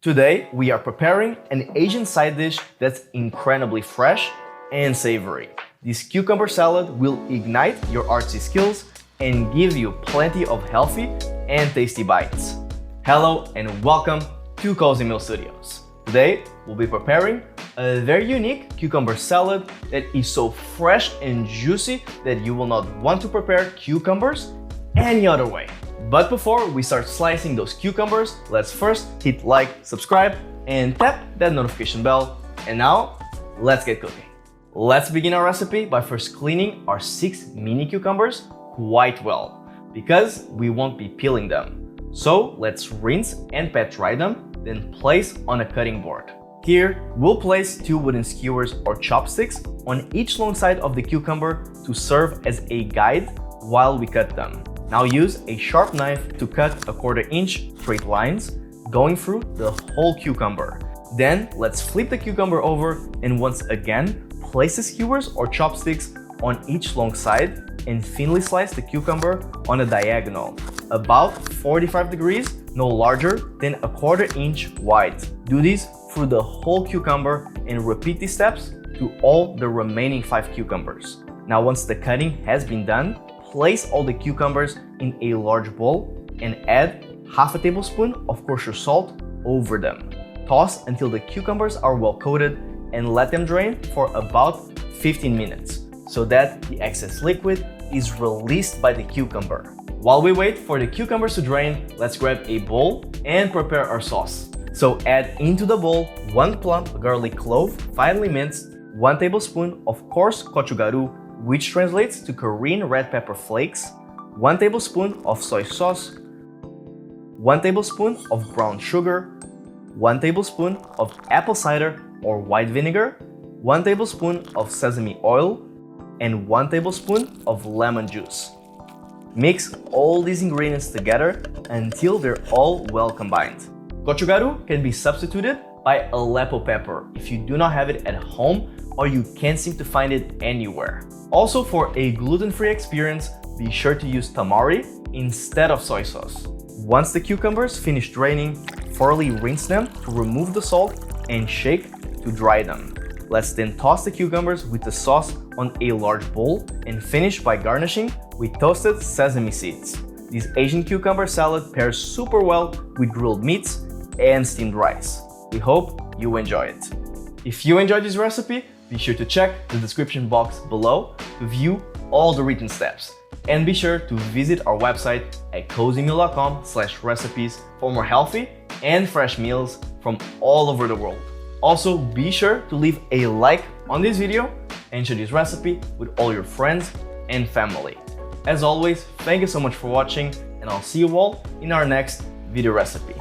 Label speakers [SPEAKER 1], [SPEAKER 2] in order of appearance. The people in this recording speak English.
[SPEAKER 1] Today, we are preparing an Asian side dish that's incredibly fresh and savory. This cucumber salad will ignite your artsy skills and give you plenty of healthy and tasty bites. Hello and welcome to Cozymeal Studios. Today, we'll be preparing a very unique cucumber salad that is so fresh and juicy that you will not want to prepare cucumbers any other way. But before we start slicing those cucumbers, let's first hit like, subscribe, and tap that notification bell. And now, let's get cooking. Let's begin our recipe by first cleaning our 6 mini cucumbers quite well, because we won't be peeling them. So let's rinse and pat dry them, then place on a cutting board. Here, we'll place 2 wooden skewers or chopsticks on each long side of the cucumber to serve as a guide while we cut them. Now use a sharp knife to cut 1/4 inch straight lines going through the whole cucumber. Then let's flip the cucumber over and once again place the skewers or chopsticks on each long side and thinly slice the cucumber on a diagonal, about 45 degrees, no larger than 1/4 inch wide. Do this through the whole cucumber and repeat these steps to all the remaining 5 cucumbers. Now once the cutting has been done, place all the cucumbers in a large bowl and add 1/2 tablespoon of kosher salt over them. Toss until the cucumbers are well coated and let them drain for about 15 minutes so that the excess liquid is released by the cucumber. While we wait for the cucumbers to drain, let's grab a bowl and prepare our sauce. So add into the bowl 1 plump garlic clove, finely minced, 1 tablespoon of coarse gochugaru, which translates to Korean red pepper flakes, 1 tablespoon of soy sauce, 1 tablespoon of brown sugar, 1 tablespoon of apple cider or white vinegar, 1 tablespoon of sesame oil, and 1 tablespoon of lemon juice. Mix all these ingredients together until they're all well combined. Gochugaru can be substituted by Aleppo pepper if you do not have it at home or you can't seem to find it anywhere. Also, for a gluten-free experience, be sure to use tamari instead of soy sauce. Once the cucumbers finish draining, thoroughly rinse them to remove the salt and shake to dry them. Let's then toss the cucumbers with the sauce on a large bowl and finish by garnishing with toasted sesame seeds. This Asian cucumber salad pairs super well with grilled meats and steamed rice. We hope you enjoy it. If you enjoyed this recipe, be sure to check the description box below to view all the written steps. And be sure to visit our website at cozymeal.com/recipes for more healthy and fresh meals from all over the world. Also, be sure to leave a like on this video and share this recipe with all your friends and family. As always, thank you so much for watching, and I'll see you all in our next video recipe.